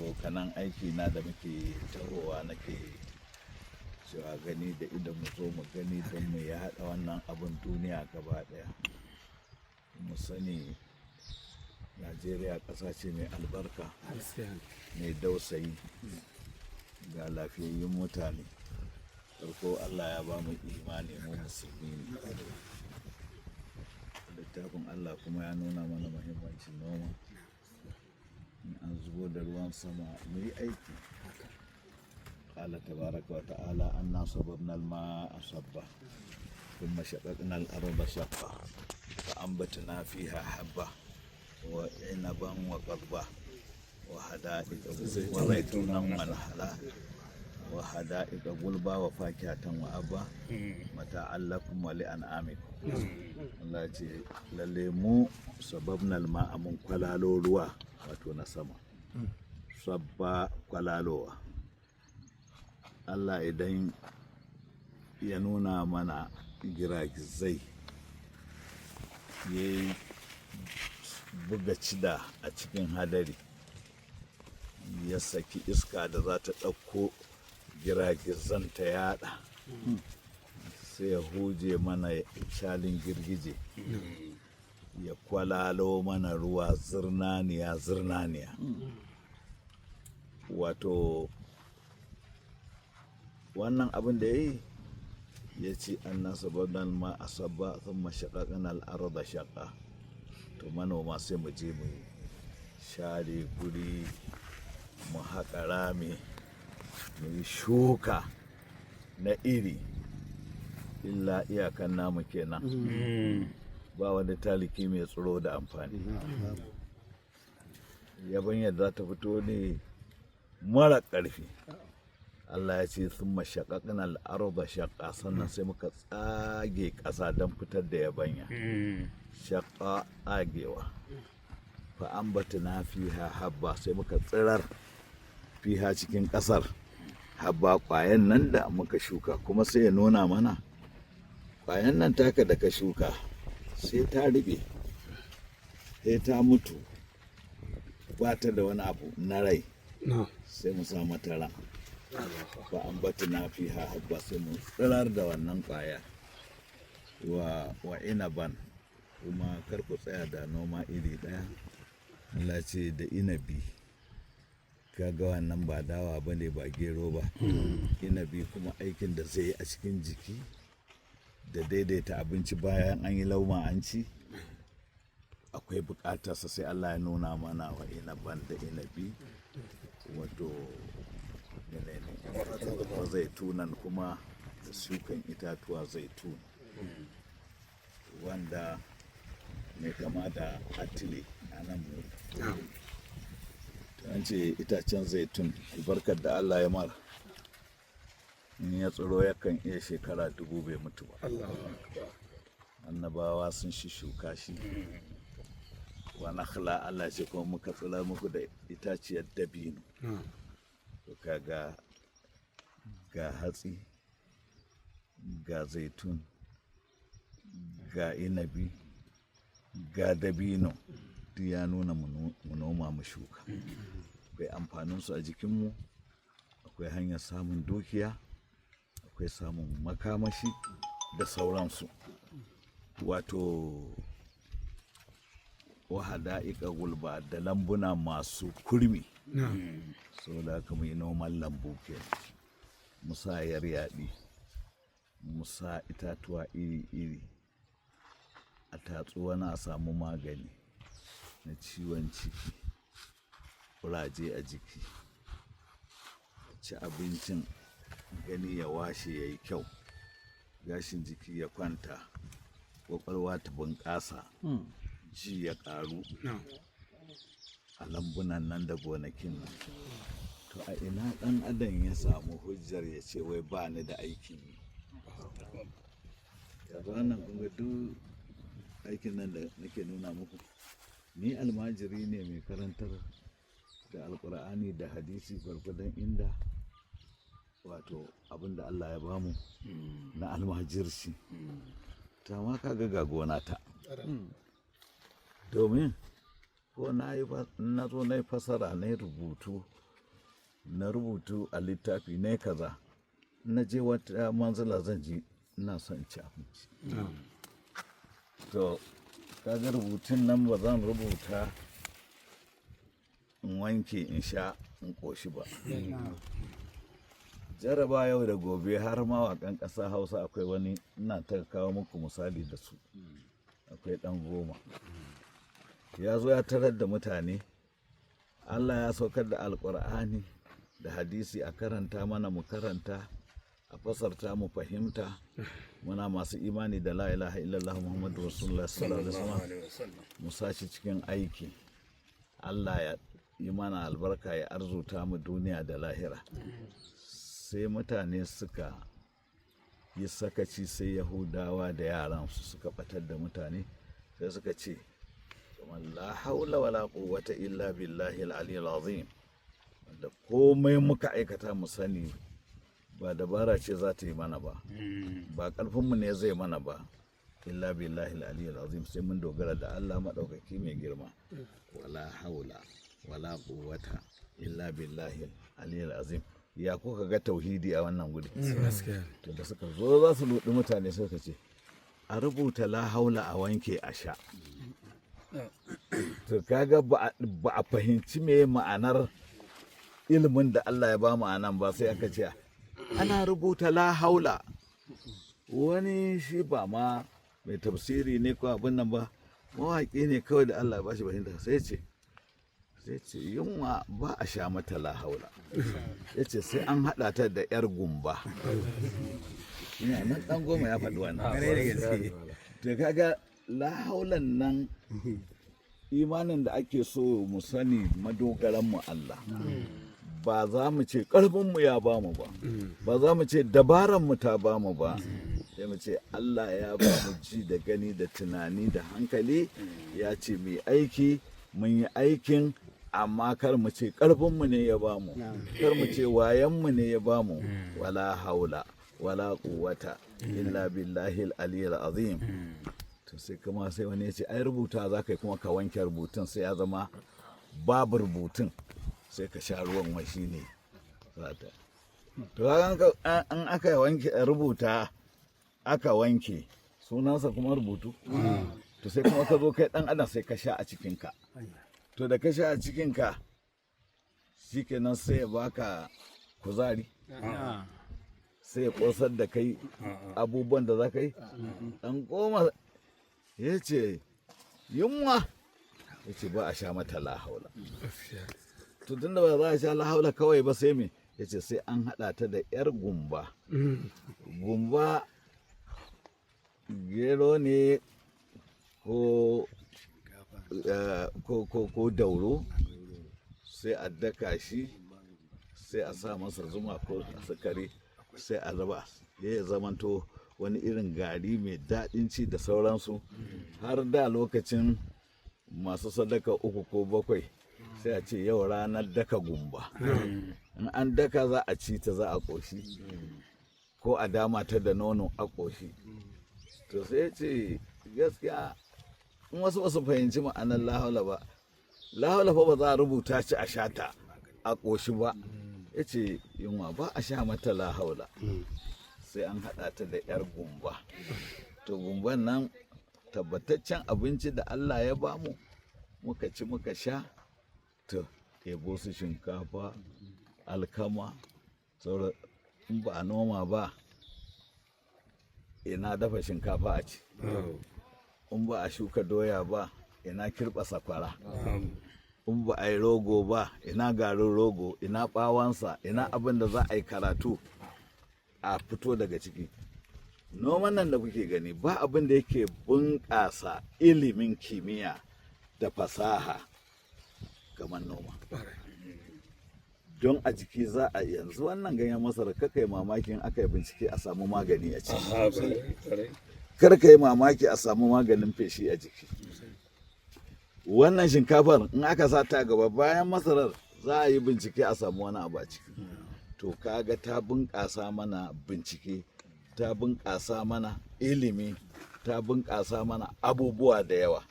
abokanan aiki na da muke tahowa nake cewa gani da idan mu zo mu gani don mu yaɗa wannan abin duniya gaba ɗaya. Mu sani Najeriya ƙasa ce mai albarka, mai dausayi, ga lafiyayyun mutane. Farko Allah ya ba mu imani, mu musulmi ne. Littafin Allah kuma ya nuna mana muhimmancin noma. In an zubo da ruwan sama mu yi aiki. قال تبارك وتعالى أنا صببنا الماء صبا ثم شققنا الأرض شقا فأنبتنا فيها حبة وعنبا وقضبا وحدائق وزيتونا ونخلا وحدائق غلبا وفاكهة وأبا متاعا لكم ولأنعامكم. Allah ce lalle mu sababnal ma'a mun kwalalo ruwa wato na sama. Sabba kwalalowa. Allah idan ya nuna mana giragizai ya buga cida a cikin hadari, ya saki iska da za ta ɗauko giragizan ta yada, sai ya huje mana shalin girgije, ya kwalalo mana ruwa zirnaniya zirnaniya. Wato wannan abin da ya yi, ya ce an nasa badan ma a sabba sun mashaƙaƙin al'arda shaƙa. To manoma sai mu je mu share guri, mu haƙa rami, mu yi shuka na iri, illa iyakan namu kenan. Ba wani taliki mai tsiro da amfani. Yabanyar za ta fito ne mara ƙarfi. Allah ya ce sun mashaƙaƙin al'arba shaƙa, sannan sai muka tsage ƙasa don fitar da yabanya. Shaƙa tsagewa. Fa'ambata na fiha habba, sai muka tsirar fiha cikin ƙasar habba, ƙwayan nan da muka shuka. Kuma sai ya nuna mana ƙwayan nan taka da ka shuka sai ta riɓe, sai ta mutu, ba ta da wani abu na rai, sai mu sa mata ran. Ba an bata na fi habba, sai mu tsirar da wannan ƙwaya wa inaban. Kuma kar ku tsaya da noma iri ɗaya. Allah ce da inabi, kaga wannan ba dawa ba ne, ba gero ba. Inabi kuma aikin da zai yi a cikin jiki da daidaita abinci bayan an yi lauma an ci, akwai buƙatarsa. Sai Allah ya nuna mana wa inaban da inabi, wato zaitunan kuma da shukan itatuwa zaitun, wanda mai kama da atile a nan mu. An ce itacen zaitun albarkar da Allah ya mara, in ya tsiro yakan iya shekara 1000 bai mutu ba. Annabawa sun shuka shi. Wa nakhla, Allah ce kuma muka tsirar muku da itaciyar dabino. To kaga ga hatsi, ga zaitun, ga inabi, ga dabino, duk ya nuna mu noma mu shuka. Akwai amfaninsu a jikinmu, akwai hanyar samun dukiya, akwai samun makamashi da sauransu. Wato wahada'iqa gulba, da lambuna masu kurmi. Saboda haka mu yi noman lambu kenan. Mu sa yaryaɗi, mu sa itatuwa iri-iri, a tatsu wani a samu magani na ciwon ciki, kuraje a jiki, ci abincin gani ya washe ya yi kyau, gashin jiki ya kwanta, ƙwaƙwalwa ta bunƙasa, ji ya ƙaru a lambunan nan da gonakin nan. To a ina ɗan adam ya samu hujjar ya ce wai ba ni da aikin yi? Yanzu wannan kun ga duk aikin nan da nake nuna muku, ni almajiri ne mai karantar da alkur'ani da hadisi gwargwadon inda wato abin da Allah ya bamu na almajirci. Ta ma kaga ga gona ta, domin ko na zo na yi fasara, na yi rubutu na rubutu a littafi ne kaza, na je wata manzila zan ji ina son ci abinci. To kaga rubutun nan ba zan rubuta in wanke in sha in ƙoshi ba. Jaraba yau da gobe har mawaƙan ƙasa Hausa akwai wani ina ta kawo muku misali da su, akwai ɗan goma ya zo ya tarar da mutane, Allah ya saukar da alƙur'ani da hadisi a karanta mana mu karanta, a fasarta mu fahimta, muna masu imani da la ilaha illallah Muhammadu Rasulullah sallallahu alaihi wasallam mu sashi cikin aiki. Allah ya yi mana albarka, ya arzuta mu duniya da lahira. Sai mutane suka yi sakaci, sai Yahudawa da yaran su suka batar da mutane, sai suka ce la haula wala quwwata illa billahi al-aliyyil azim, da komai muka aikata mu sani ba dabara ce za ta yi mana ba, ba ƙarfinmu ne zai mana ba, illa billahi al-aliyyil azim, sai mun dogara da Allah maɗaukaki mai girma. Wala haula wala quwwata illa billahi al-aliyyil azim. Ya kuka ga tauhidi a wannan guri? To da suka zo za su ludi mutane suka ce a rubuta la haula a wanke a sha. To kaga ba a fahimci me ma'anar ilimin da Allah ya ba mu anan ba, sai aka ce ana rubuta la haula. Wani shi ba ma mai tafsiri ne ko abin nan ba, mawaƙi ne kawai da Allah ya bashi fahimta, sai ce yunwa ba a sha mata la haula, ya ce sai an haɗa ta da 'yar gumba. Ina nan ɗan goma ya faɗi wannan. To kaga la haulan nan imanin da ake so mu sani madogaran mu Allah. Ba za mu ce ƙarfinmu ya ba mu ba, ba za mu ce dabaranmu ta ba mu ba, sai mu ce Allah ya ba mu ji da gani da tunani da hankali, ya ce mai aiki, mun yi aikin, amma kar mu ce ƙarfinmu ne ya ba mu, kar mu ce wayanmu ne ya ba mu. Wala haula wala quwwata illa billahi al-aliyyil azim. To sai kuma sai wani ya ce ai rubuta za ka yi kuma ka wanke rubutun, sai ya zama babu rubutun, sai ka sha ruwan wai shi ne zata. To an aka wanke rubuta aka wanke, sunansa kuma rubutu. To sai kuma ka zo kai dan adam sai ka sha a cikinka. To da ka sha a cikinka shikenan sai ya baka kuzari, sai ya kosar da kai abubuwan da za ka yi. Dan goma ya ce yunwa, ya ce ba a sha mata la haula. To tunda ba za a sha la haula kawai ba, sai me, ya ce sai an haɗa ta da 'yar gumba. Gumba gero ne ko dauro, sai a daka shi, sai a sa masa zuma ko sukari, sai a raba, ya zamanto wani irin gari mai daɗin ci da sauransu. Har da lokacin masu sadaka 3 ko 7 sai a ce yau ranar daka gumba. In an daka za a ci ta, za a ƙoshi, ko a dama ta da nono a ƙoshi. To sai ya ce gaskiya in wasu basu fahimci ma'anar lahaula ba, lahaula fa ba za a rubuta shi a shata a ƙoshi ba. Ya ce yunwa ba a sha mata lahaula, sai an haɗa ta da 'yar gumba. To gumban nan tabbataccen abinci da Allah ya bamu, muka ci muka sha. To ebo su shinkafa, alkama, sauran in ba a noma ba ina dafa shinkafa a ci, in ba a shuka doya ba ina kirɓa sakwara, in ba a yi rogo ba ina garin rogo, ina ɓawansa, ina abin da za a yi karatu a fito daga ciki. Noman nan da kuke gani ba abin da yake bunƙasa ilimin kimiyya da fasaha kamar noma. Don a jiki za a yanzu wannan ganyen masara, kaka yi mamakin aka yi bincike a samu magani a ciki, kar ka yi mamaki a samu maganin feshi a jiki. Wannan shinkafar in aka sa ta gaba bayan masarar za a yi bincike a samu wani abu a ciki. To kaga ta bunƙasa mana bincike, ta bunƙasa mana ilimi, ta bunƙasa mana abubuwa da yawa.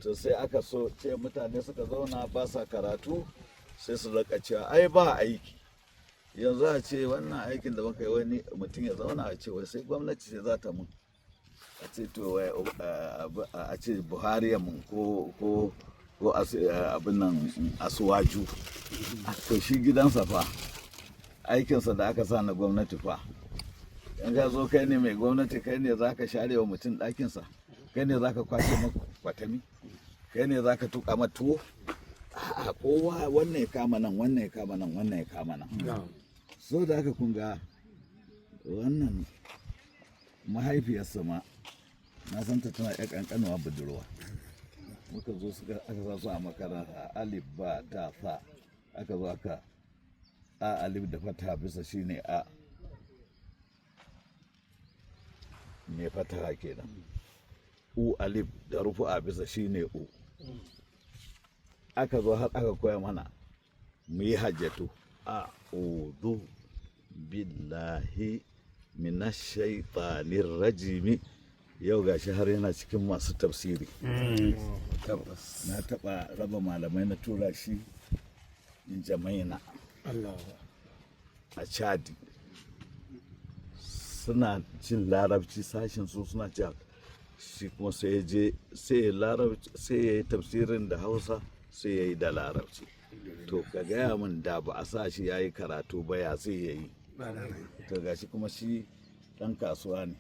To sai aka so ce mutane suka zauna ba sa karatu, sai su raka cewa ai ba aiki. Yanzu a ce wannan aikin da muka yi wani mutum ya zauna a ce wai sai gwamnati ce za ta mun, a ce to a ce Buhari ya mun ko abin nan Asuwaju, to shi gidansa fa aikinsa da aka sa na gwamnati fa, in ka zo kai ne mai gwamnati, kai ne za ka share wa mutum ɗakinsa, kai ne za ka kwashe kwatami, kai ne za ka tuka matuwo. A kowa wannan ya kama nan, wannan ya kama nan, wannan ya kama nan. So da aka kunga wannan mahaifiyarsa ma na san ta tana ƙanƙanuwa budurwa, muka zo aka sa su a makaranta alif ba ta fa, aka zo aka a alif da fata bisa shine a mai fataha kenan, u alif da rufu a bisa shine u. Aka zo har aka koya mana mu yi hajjatu a udu billahi minash shaitanir rajimi. Yau gashi har yana cikin masu tafsiri. Na taba raba malamai na tura shi Jamaina a Chadi, suna jin larabci sashin su suna cewa shi kuma sai ya je sai ya yi tafsirin da Hausa sai ya yi da larabci. To ka gaya min da ba a sa shi ya yi karatu ba ya sai ya yi. To gashi kuma shi ɗan kasuwa ne,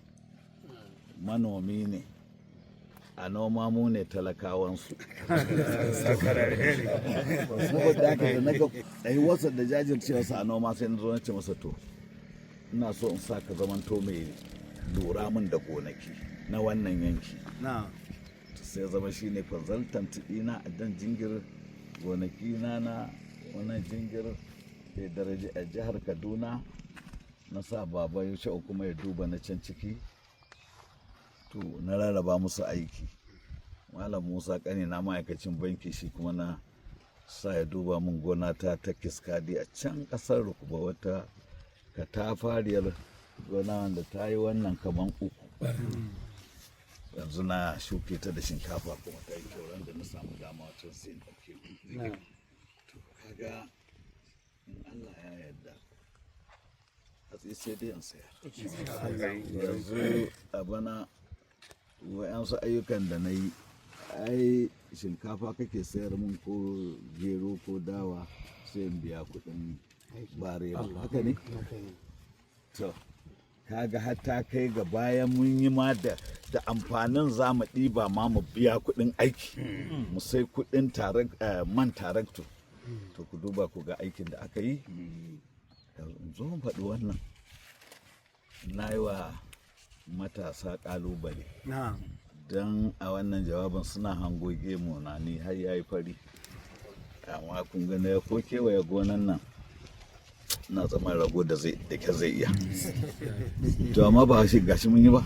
manomi ne, a noma mu ne talakawansu. Saboda haka da na ga wasa da jajircewarsa a noma sai na zo na ce masa to ina so in sa ka zamanto mai lura min da gonaki na wannan yanki. Sai zama shi ne consultant ɗina a dan jingir gonaki na wannan jingir da daraja a jihar Kaduna. Na sa baba ya kuma ya duba na can ciki, to na rarraba musu aiki. Malam Musa ƙani na ma'aikacin banki, shi kuma na sa ya duba min gona ta Kiskadi a can ƙasar Rukuba, wata katafariyar gona wanda ta yi wannan kaman uku. Yanzu na shuke ta da shinkafa kuma ta yi kyau, da na samu dama wacin sai na ɗauke. To kaga in Allah ya yarda hatsi sai dai in sayar. Yanzu a bana wa'yansu ayyukan da na yi, ai shinkafa kake sayar mun ko gero ko dawa sai in biya kuɗin bare, haka ne? To kaga har ta kai ga bayan mun yi ma da amfanin za mu ɗiba ma mu biya kuɗin aiki, mu sai kuɗin man tarakto. To ku duba ku ga aikin da aka yi. Zo mu faɗi wannan, na yi wa matasa ƙalubale don a wannan jawabin suna hango gemu na ni har ya yi fari, amma kun ga na ko kewaye gonan nan na tsaman rago da ke zai iya. To amma ba shi gashi mun yi ba.